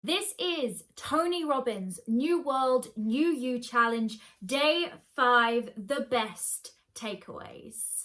This is Tony Robbins' New World, New You Challenge, Day 5, the best takeaways.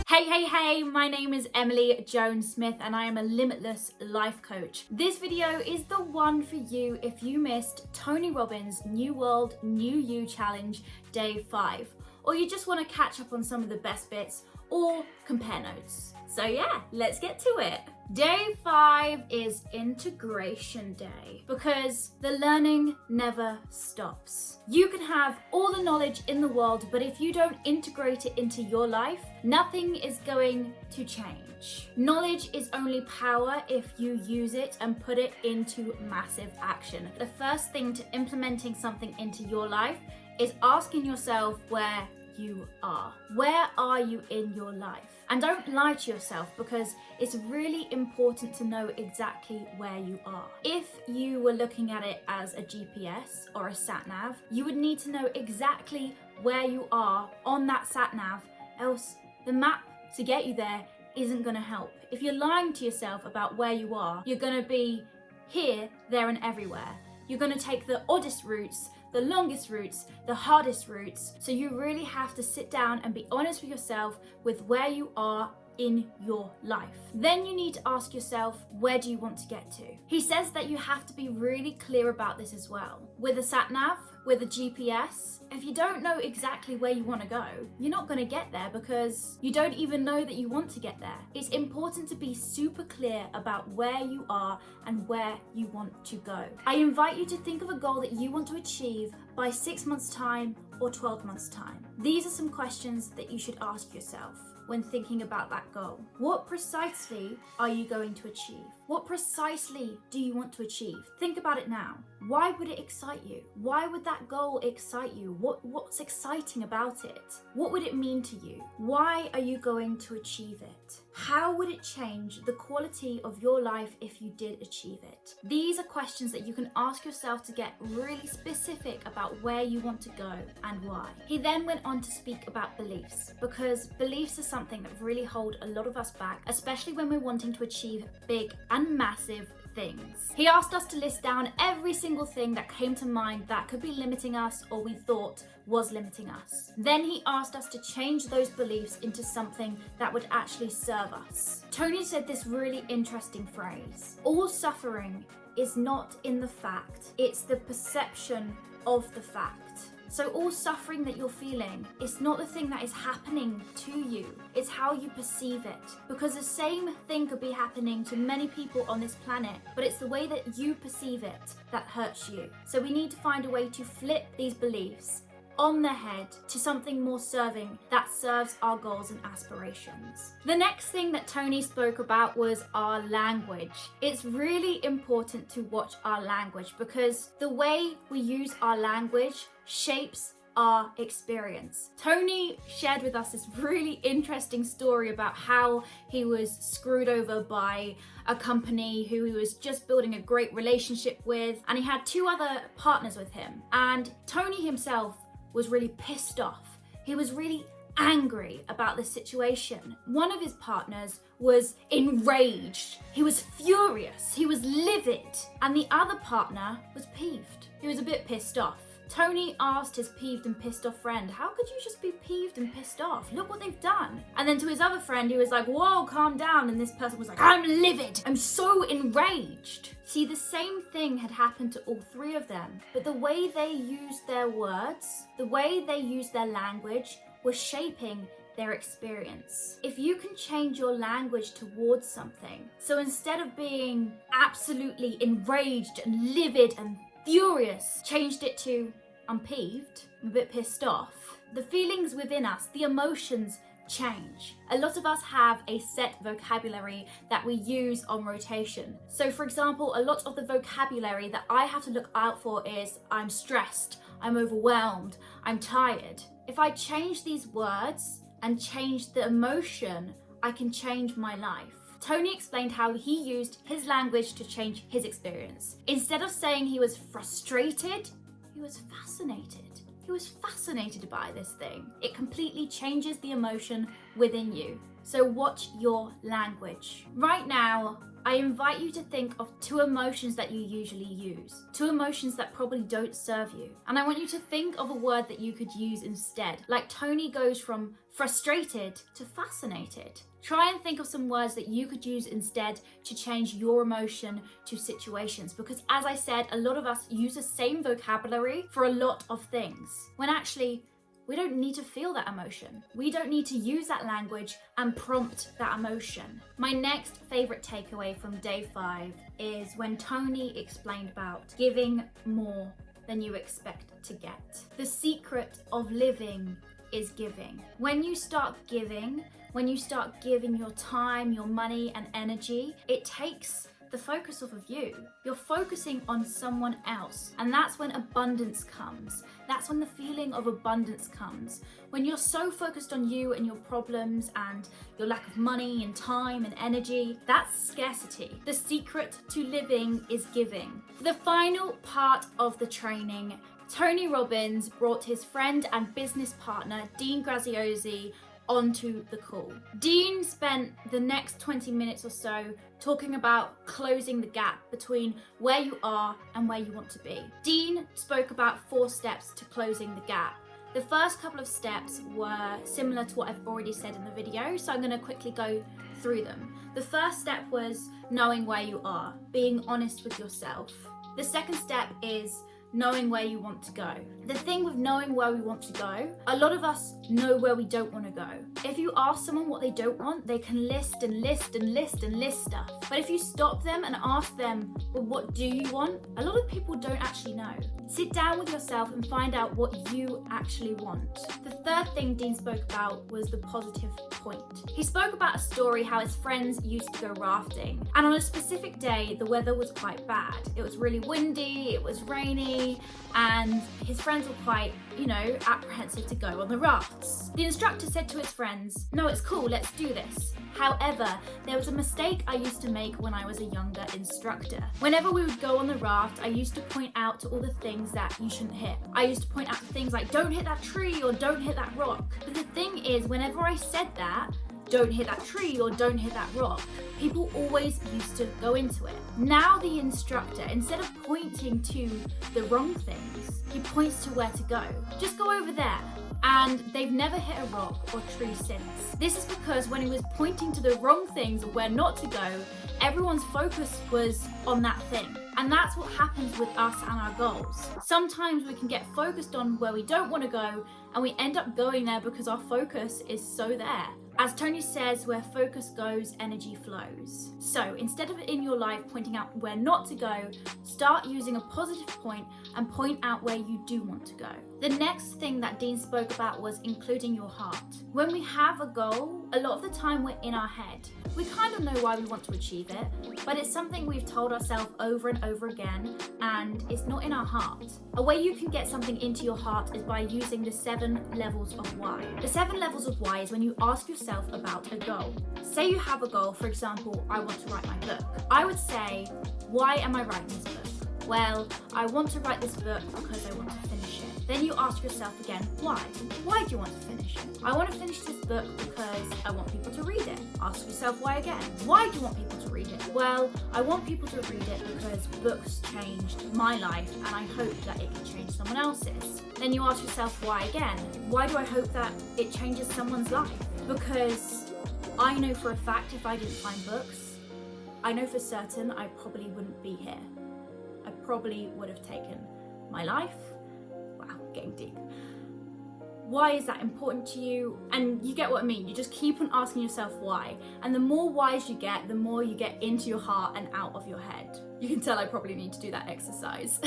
Hey, my name is Emily Jones-Smith and I am a Limitless life coach. This video is the one for you if you missed Tony Robbins' New World, New You Challenge, Day 5, or you just want to catch up on some of the best bits or compare notes. So yeah, let's get to it. Day 5 is Integration Day because the learning never stops. You can have all the knowledge in the world, but if you don't integrate it into your life, nothing is going to change. Knowledge is only power if you use it and put it into massive action. The first thing to implementing something into your life is asking yourself where you are. Where are you in your life? And don't lie to yourself because it's really important to know exactly where you are. If you were looking at it as a GPS or a sat-nav, you would need to know exactly where you are on that sat-nav, else the map to get you there isn't going to help. If you're lying to yourself about where you are, you're going to be here, there and everywhere. You're going to take the oddest routes, the longest routes, the hardest routes. So you really have to sit down and be honest with yourself with where you are in your life. Then you need to ask yourself, where do you want to get to? He says that you have to be really clear about this as well. With a sat-nav, with a GPS, if you don't know exactly where you want to go, you're not going to get there because you don't even know that you want to get there. It's important to be super clear about where you are and where you want to go. I invite you to think of a goal that you want to achieve by 6 months' time or 12 months' time. These are some questions that you should ask yourself when thinking about that goal. What precisely are you going to achieve? What precisely do you want to achieve? Think about it now. Why would it excite you? Why would that goal excite you? What's exciting about it? What would it mean to you? Why are you going to achieve it? How would it change the quality of your life if you did achieve it? These are questions that you can ask yourself to get really specific about where you want to go and why. He then went on to speak about beliefs, because beliefs are something that really hold a lot of us back, especially when we're wanting to achieve big and massive things. He asked us to list down every single thing that came to mind that could be limiting us or we thought was limiting us. Then he asked us to change those beliefs into something that would actually serve us. Tony said this really interesting phrase: all suffering is not in the fact, it's the perception of the fact. So all suffering that you're feeling, it's not the thing that is happening to you, it's how you perceive it. Because the same thing could be happening to many people on this planet, but it's the way that you perceive it that hurts you. So we need to find a way to flip these beliefs on the head to something more serving that serves our goals and aspirations. The next thing that Tony spoke about was our language. It's really important to watch our language because the way we use our language shapes our experience. Tony shared with us this really interesting story about how he was screwed over by a company who he was just building a great relationship with, and he had 2 other partners with him. And Tony himself was really pissed off. He was really angry about the situation. One of his partners was enraged. He was furious. He was livid. And the other partner was peeved. He was a bit pissed off. Tony asked his peeved and pissed off friend, how could you just be peeved and pissed off? Look what they've done. And then to his other friend, he was like, whoa, calm down. And this person was like, I'm livid. I'm so enraged. See, the same thing had happened to all 3 of them, but the way they used their words, the way they used their language was shaping their experience. If you can change your language towards something, so instead of being absolutely enraged and livid and furious, changed it to I'm peeved, I'm a bit pissed off, the feelings within us, the emotions change. A lot of us have a set vocabulary that we use on rotation. So for example, a lot of the vocabulary that I have to look out for is I'm stressed, I'm overwhelmed, I'm tired. If I change these words and change the emotion, I can change my life. Tony explained how he used his language to change his experience. Instead of saying he was frustrated, he was fascinated. He was fascinated by this thing. It completely changes the emotion within you. So watch your language. Right now, I invite you to think of 2 emotions that you usually use, 2 emotions that probably don't serve you. And I want you to think of a word that you could use instead. Like Tony goes from frustrated to fascinated. Try and think of some words that you could use instead to change your emotion to situations. Because as I said, a lot of us use the same vocabulary for a lot of things, when actually, we don't need to feel that emotion. We don't need to use that language and prompt that emotion. My next favorite takeaway from day 5 is when Tony explained about giving more than you expect to get. The secret of living is giving. When you start giving your time, your money and energy, it takes the focus off of you. You're focusing on someone else, and that's when abundance comes. That's when the feeling of abundance comes. When you're so focused on you and your problems and your lack of money and time and energy, that's scarcity. The secret to living is giving. For the final part of the training, Tony Robbins brought his friend and business partner, Dean Graziosi, onto the call. Dean spent the next 20 minutes or so talking about closing the gap between where you are and where you want to be. Dean spoke about 4 steps to closing the gap. The first couple of steps were similar to what I've already said in the video, so I'm going to quickly go through them. The first step was knowing where you are, being honest with yourself. The second step is knowing where you want to go. The thing with knowing where we want to go, a lot of us know where we don't want to go. If you ask someone what they don't want, they can list and list and list and list stuff. But if you stop them and ask them, well, what do you want? A lot of people don't actually know. Sit down with yourself and find out what you actually want. The third thing Dean spoke about was the positive point. He spoke about a story how his friends used to go rafting, and on a specific day, the weather was quite bad. It was really windy, it was rainy, and his friends were quite, apprehensive to go on the rafts. The instructor said to his friends, "No, it's cool, let's do this." However, there was a mistake I used to make when I was a younger instructor. Whenever we would go on the raft, I used to point out to all the things that you shouldn't hit. I used to point out things like, don't hit that tree or don't hit that rock. But the thing is, whenever I said that, don't hit that tree or don't hit that rock, people always used to go into it. Now the instructor, instead of pointing to the wrong things, he points to where to go. Just go over there. And they've never hit a rock or tree since. This is because when he was pointing to the wrong things of where not to go, everyone's focus was on that thing. And that's what happens with us and our goals. Sometimes we can get focused on where we don't want to go, and we end up going there because our focus is so there. As Tony says, where focus goes, energy flows. So instead of in your life pointing out where not to go, start using a positive point and point out where you do want to go. The next thing that Dean spoke about was including your heart. When we have a goal, a lot of the time we're in our head. We kind of know why we want to achieve it, but it's something we've told ourselves over and over again, and it's not in our heart. A way you can get something into your heart is by using the 7 levels of why. The 7 levels of why is when you ask yourself about a goal. Say you have a goal, for example, I want to write my book. I would say, why am I writing this book? Well, I want to write this book because I want to finish it. Then you ask yourself again, why? Why do you want to finish it? I want to finish this book because I want people to read it. Ask yourself why again. Why do you want people to read it? Well, I want people to read it because books changed my life and I hope that it can change someone else's. Then you ask yourself why again. Why do I hope that it changes someone's life? Because I know for a fact if I didn't find books, I know for certain I probably wouldn't be here. I probably would have taken my life. Wow, getting deep. Why is that important to you? And you get what I mean. You just keep on asking yourself why. And the more whys you get, the more you get into your heart and out of your head. You can tell I probably need to do that exercise.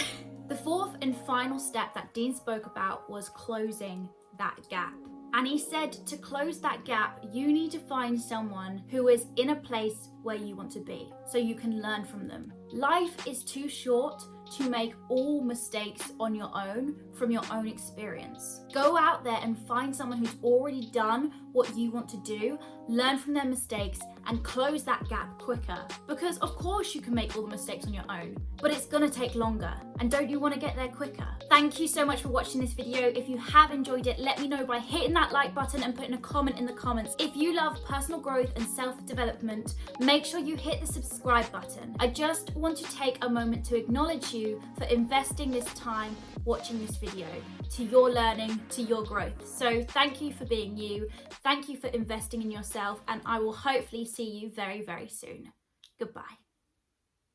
The fourth and final step that Dean spoke about was closing that gap. And he said to close that gap, you need to find someone who is in a place where you want to be so you can learn from them. Life is too short to make all mistakes on your own from your own experience. Go out there and find someone who's already done what you want to do, learn from their mistakes, and close that gap quicker. Because of course you can make all the mistakes on your own, but it's gonna take longer. And don't you want to get there quicker? Thank you so much for watching this video. If you have enjoyed it, let me know by hitting that like button and putting a comment in the comments. If you love personal growth and self-development, make sure you hit the subscribe button. I just want to take a moment to acknowledge you for investing this time watching this video, to your learning, to your growth. So thank you for being you. Thank you for investing in yourself, and I will hopefully see you very, very soon. Goodbye.